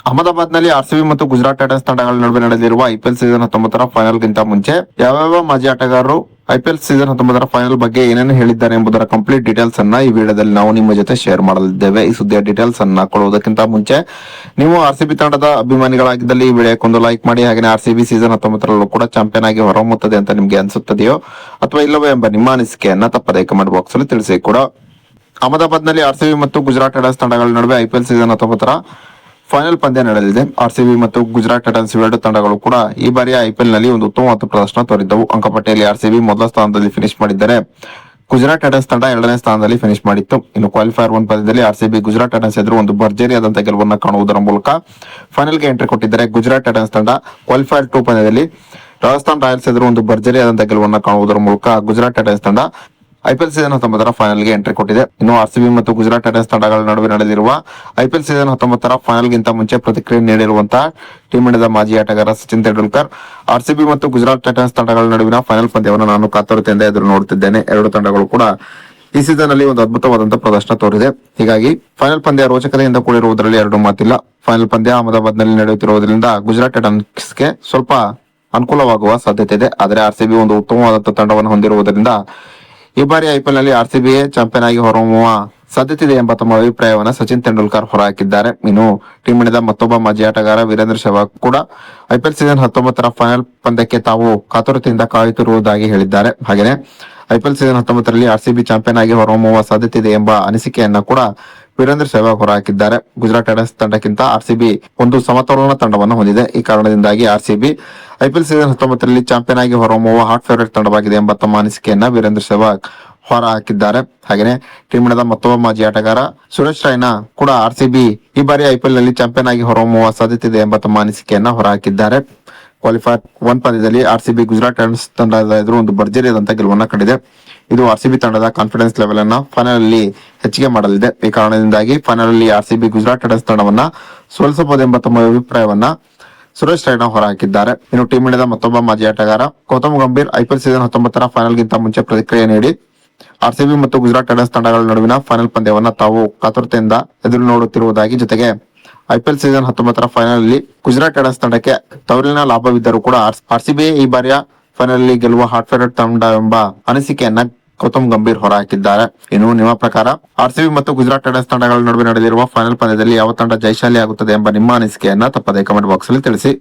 ಅಹಮದಾಬಾದ್ನಲ್ಲಿ ಆರ್ಸಿಬಿ ಮತ್ತು ಗುಜರಾತ್ ಟೈಟನ್ಸ್ ತಂಡಗಳ ನಡುವೆ ನಡೆದಿರುವ ಐಪಿಎಲ್ ಸೀಸನ್ 19 ಫೈನಲ್ ಗಿಂತ ಮುಂಚೆ ಯಾವ ಮಾಜಿ ಆಟಗಾರರು ಐಪಿಎಲ್ ಸೀಸನ್ 19 ಫೈನಲ್ ಬಗ್ಗೆ ಏನೇನು ಹೇಳಿದ್ದಾರೆ ಎಂಬುದರ ಕಂಪ್ಲೀಟ್ ಡೀಟೇಲ್ಸ್ ಅನ್ನ ಈ ವಿಡಿಯೋದಲ್ಲಿ ನಾವು ನಿಮ್ಮ ಜೊತೆ ಶೇರ್ ಮಾಡಲಿದ್ದೇವೆ. ಈ ಸುದ್ದಿಯ ಡೀಟೇಲ್ಸ್ ಅನ್ನ ಕೊಡುವುದಕ್ಕಿಂತ ಮುಂಚೆ ನೀವು ಆರ್ಸಿಬಿ ತಂಡದ ಅಭಿಮಾನಿಗಳಾಗಿದ್ದಲ್ಲಿ ಈ ವಿಡಿಯೋಕ್ಕೊಂದು ಲೈಕ್ ಮಾಡಿ. ಹಾಗೆ ಆರ್ಸಿಬಿ ಸೀಸನ್ 19ರಲ್ಲೂ ಕೂಡ ಚಾಂಪಿಯನ್ ಆಗಿ ಹೊರಹೊಮ್ಮುತ್ತದೆ ಅಂತ ನಿಮ್ಗೆ ಅನ್ಸುತ್ತದೆಯೋ ಅಥವಾ ಇಲ್ಲವೋ ಎಂಬ ನಿಮ್ಮ ಅನಿಸಿಕೆಯನ್ನ ತಪ್ಪದೇ ಕಮೆಂಟ್ ಬಾಕ್ಸ್ ಅಲ್ಲಿ ತಿಳಿಸಿ ಕೂಡ. ಅಹಮದಾಬಾದ್ನಲ್ಲಿ ಆರ್ಸಿಬಿ ಮತ್ತು ಗುಜರಾತ್ ಟೈಟನ್ಸ್ ತಂಡಗಳ ನಡುವೆ ಐಪಿಎಲ್ ಸೀಸನ್ 19 ಫೈನಲ್ ಪಂದ್ಯ ನಡೆಯಲಿದೆ. ಆರ್ಸಿಬಿ ಮತ್ತು ಗುಜರಾತ್ ಟೈಟನ್ಸ್ ಇವೆರಡು ತಂಡಗಳು ಕೂಡ ಈ ಬಾರಿಯ ಐಪಿಎಲ್ ನಲ್ಲಿ ಒಂದು ಉತ್ತಮವಾದ ಪ್ರದರ್ಶನ ತೋರಿದ್ದವು. ಅಂಕಪಟ್ಟಿಯಲ್ಲಿ ಆರ್ಸಿಬಿ ಮೊದಲ ಸ್ಥಾನದಲ್ಲಿ ಫಿನಿಶ್ ಮಾಡಿದ್ದರೆ ಗುಜರಾತ್ ಟೈಟನ್ಸ್ ತಂಡ 2ನೇ ಸ್ಥಾನದಲ್ಲಿ ಫಿನಿಶ್ ಮಾಡಿತ್ತು. ಇನ್ನು ಕ್ವಾಲಿಫೈಯರ್ 1 ಪಂದ್ಯದಲ್ಲಿ ಆರ್ಸಿಬಿ ಗುಜರಾತ್ ಟೈಟನ್ಸ್ ಎದುರು ಒಂದು ಭರ್ಜರಿಯಾದಂತಹ ಗೆಲುವನ್ನು ಕಾಣುವುದರ ಮೂಲಕ ಫೈನಲ್ಗೆ ಎಂಟ್ರಿ ಕೊಟ್ಟಿದ್ದಾರೆ. ಗುಜರಾತ್ ಟೈಟನ್ಸ್ ತಂಡ ಕ್ವಾಲಿಫೈಯರ್ 2 ಪಂದ್ಯದಲ್ಲಿ ರಾಜಸ್ಥಾನ್ ರಾಯಲ್ಸ್ ಎದುರು ಒಂದು ಭರ್ಜರಿಯಾದಂತಹ ಗೆಲುವನ್ನು ಕಾಣುವುದರ ಮೂಲಕ ಗುಜರಾತ್ ಟೈಟನ್ಸ್ ತಂಡ ಐಪಿಎಲ್ ಸೀಸನ್ 19 ಫೈನಲ್ಗೆ ಎಂಟ್ರಿ ಕೊಟ್ಟಿದೆ. ಇನ್ನು ಆರ್ಸಿಬಿ ಮತ್ತು ಗುಜರಾತ್ ಟೈಟನ್ಸ್ ತಂಡಗಳ ನಡುವೆ ನಡೆದಿರುವ ಐಪಿಎಲ್ ಸೀಸನ್ 19 ಫೈನಲ್ ಗಿಂತ ಮುಂಚೆ ಪ್ರತಿಕ್ರಿಯೆ ನೀಡಿರುವಂತಹ ಟೀಮ್ ಇಂಡಿಯಾದ ಮಾಜಿ ಆಟಗಾರ ಸಚಿನ್ ತೆಂಡೂಲ್ಕರ್, ಆರ್ಸಿಬಿ ಮತ್ತು ಗುಜರಾತ್ ಟೈಟನ್ಸ್ ತಂಡಗಳ ನಡುವಿನ ಫೈನಲ್ ಪಂದ್ಯವನ್ನು ನಾನು ಕಾತುರತೆಯಿಂದ ಎದುರು ನೋಡುತ್ತಿದ್ದೇನೆ. ಎರಡು ತಂಡಗಳು ಕೂಡ ಈ ಸೀಸನ್ ಅಲ್ಲಿ ಒಂದು ಅದ್ಭುತವಾದಂತಹ ಪ್ರದರ್ಶನ ತೋರಿದೆ. ಹೀಗಾಗಿ ಫೈನಲ್ ಪಂದ್ಯ ರೋಚಕತೆಯಿಂದ ಕೂಡಿರುವುದರಲ್ಲಿ ಎರಡು ಮಾತಿಲ್ಲ. ಫೈನಲ್ ಪಂದ್ಯ ಅಹಮದಾಬಾದ್ ನಲ್ಲಿ ನಡೆಯುತ್ತಿರುವುದರಿಂದ ಗುಜರಾತ್ ಟೈಟನ್ಸ್ಗೆ ಸ್ವಲ್ಪ ಅನುಕೂಲವಾಗುವ ಸಾಧ್ಯತೆ ಇದೆ. ಆದರೆ ಆರ್ಸಿಬಿ ಒಂದು ಉತ್ತಮವಾದಂತಹ ತಂಡವನ್ನು ಹೊಂದಿರುವುದರಿಂದ ಈ ಬಾರಿ ಐಪಿಎಲ್ ನಲ್ಲಿ ಆರ್ಸಿಬಿಯೇ ಚಾಂಪಿಯನ್ ಆಗಿ ಹೊರಹೊಮ್ಮುವ ಸಾಧ್ಯತೆ ಇದೆ ಎಂಬ ತಮ್ಮ ಅಭಿಪ್ರಾಯವನ್ನು ಸಚಿನ್ ತೆಂಡೂಲ್ಕರ್ ಹೊರಹಾಕಿದ್ದಾರೆ. ಇನ್ನು ಟೀಮ್ ಇಂಡಿಯಾದ ಮತ್ತೊಬ್ಬ ಮಾಜಿ ಆಟಗಾರ ವೀರೇಂದ್ರ ಸೆಹ್ವಾಗ್ ಕೂಡ ಐಪಿಎಲ್ ಸೀಸನ್ 19 ಫೈನಲ್ ಪಂದ್ಯಕ್ಕೆ ತಾವು ಕಾತುರತೆಯಿಂದ ಕಾಯುತ್ತಿರುವುದಾಗಿ ಹೇಳಿದ್ದಾರೆ. ಹಾಗೆಯೇ ಐಪಿಎಲ್ ಸೀಸನ್ 19ರಲ್ಲಿ ಆರ್ಸಿಬಿ ಚಾಂಪಿಯನ್ ಆಗಿ ಹೊರಹೊಮ್ಮುವ ಸಾಧ್ಯತೆ ಇದೆ ಎಂಬ ಅನಿಸಿಕೆಯನ್ನ ಕೂಡ ವೀರೇಂದ್ರ ಸೆಹ್ವಾಗ್ ಹೊರಹಾಕಿದ್ದಾರೆ. ಗುಜರಾತ್ ಟೈಟನ್ಸ್ ತಂಡಕ್ಕಿಂತ ಆರ್ಸಿಬಿ ಒಂದು ಸಮತೋಲನ ತಂಡವನ್ನು ಹೊಂದಿದೆ. ಈ ಕಾರಣದಿಂದಾಗಿ ಆರ್ಸಿಬಿ ಐಪಿಎಲ್ ಸೀಸನ್ 19ರಲ್ಲಿ ಚಾಂಪಿಯನ್ ಆಗಿ ಹೊರಹೊಮ್ಮುವ ಹಾಟ್ ಫೇವರೇಟ್ ತಂಡವಾಗಿದೆ ಎಂಬ ತಮ್ಮ ಅನಿಸಿಕೆಯನ್ನ ವೀರೇಂದ್ರ ಸೆಹ್ವಾಗ್ ಹೊರ ಹಾಕಿದ್ದಾರೆ. ಹಾಗೆಯೇ ಟೀಮ್ ಇಂಡಿಯಾದ ಮತ್ತೊಬ್ಬ ಮಾಜಿ ಆಟಗಾರ ಸುರೇಶ್ ರೈನಾ ಕೂಡ ಆರ್ಸಿಬಿ ಈ ಬಾರಿ ಐಪಿಎಲ್ ನಲ್ಲಿ ಚಾಂಪಿಯನ್ ಆಗಿ ಹೊರಹೊಮ್ಮುವ ಸಾಧ್ಯತೆ ಇದೆ ಎಂಬ ತಮ್ಮ ಅನಿಸಿಕೆಯನ್ನ ಹೊರಹಾಕಿದ್ದಾರೆ. ಕ್ವಾಲಿಫೈರ್ 1 ಪಂದ್ಯದಲ್ಲಿ ಆರ್ಸಿಬಿ ಗುಜರಾತ್ ಟೈಟನ್ಸ್ ತಂಡದ ಎದುರು ಒಂದು ಭರ್ಜರಿಯಾದಂತಹ ಗೆಲುವನ್ನು ಕಂಡಿದೆ. ಇದು ಆರ್ಸಿಬಿ ತಂಡದ ಕಾನ್ಫಿಡೆನ್ಸ್ ಲೆವೆಲ್ ಅನ್ನ ಫೈನಲ್ ಅಲ್ಲಿ ಹೆಚ್ಚಿಗೆ ಮಾಡಲಿದೆ. ಈ ಕಾರಣದಿಂದಾಗಿ ಫೈನಲ್ ಅಲ್ಲಿ ಆರ್ಸಿಬಿ ಗುಜರಾತ್ ಟೈಟನ್ಸ್ ತಂಡವನ್ನ ಸೋಲಿಸಬಹುದೆಂಬ ತಮ್ಮ ಅಭಿಪ್ರಾಯವನ್ನ ಸುರೇಶ್ ರೈನಾ ಹೊರಹಾಕಿದ್ದಾರೆ. ಇನ್ನು ಟೀಮ್ ಇಂಡಿಯಾದ ಮತ್ತೊಬ್ಬ ಮಾಜಿ ಆಟಗಾರ Gautam Gambhir IPL season 19 final ಗಿಂತ ಮುಂಚೆ ಪ್ರತಿಕ್ರಿಯೆ ನೀಡಿ ಆರ್ಸಿಬಿ ಮತ್ತು ಗುಜರಾತ್ ಟೈಟನ್ಸ್ ತಂಡಗಳ ನಡುವಿನ ಫೈನಲ್ ಪಂದ್ಯವನ್ನ ತಾವು ಕಾತುರತೆಯಿಂದ ಎದುರು ನೋಡುತ್ತಿರುವುದಾಗಿ, ಜೊತೆಗೆ ಐಪಿಎಲ್ ಸೀಸನ್ 19 ಫೈನಲ್ ಅಲ್ಲಿ ಗುಜರಾತ್ ಟೈಟನ್ಸ್ ತಂಡಕ್ಕೆ ತವರಿನ ಲಾಭವಿದ್ದರೂ ಕೂಡ ಆರ್ಸಿಬಿ ಈ ಬಾರಿಯ ಫೈನಲ್ ಅಲ್ಲಿ ಗೆಲ್ಲುವ ಹಾಟ್ ಫೇವರೇಟ್ ತಂಡ ಎಂಬ ಅನಿಸಿಕೆಯನ್ನ ಗೌತಮ್ ಗಂಭೀರ್ ಹೊರಹಾಕಿದ್ದಾರೆ. ಇನ್ನು ನಿಮ್ಮ ಪ್ರಕಾರ ಆರ್ಸಿಬಿ ಮತ್ತು ಗುಜರಾತ್ ಟೈಟನ್ಸ್ ತಂಡಗಳ ನಡುವೆ ನಡೆದಿರುವ ಫೈನಲ್ ಪಂದ್ಯದಲ್ಲಿ ಯಾವ ತಂಡ ಜಯಶಾಲಿ ಆಗುತ್ತದೆ ಎಂಬ ನಿಮ್ಮ ಅನಿಸಿಕೆಯನ್ನ ತಪ್ಪದೇ ಕಮೆಂಟ್ ಬಾಕ್ಸ್ ಅಲ್ಲಿ ತಿಳಿಸಿ.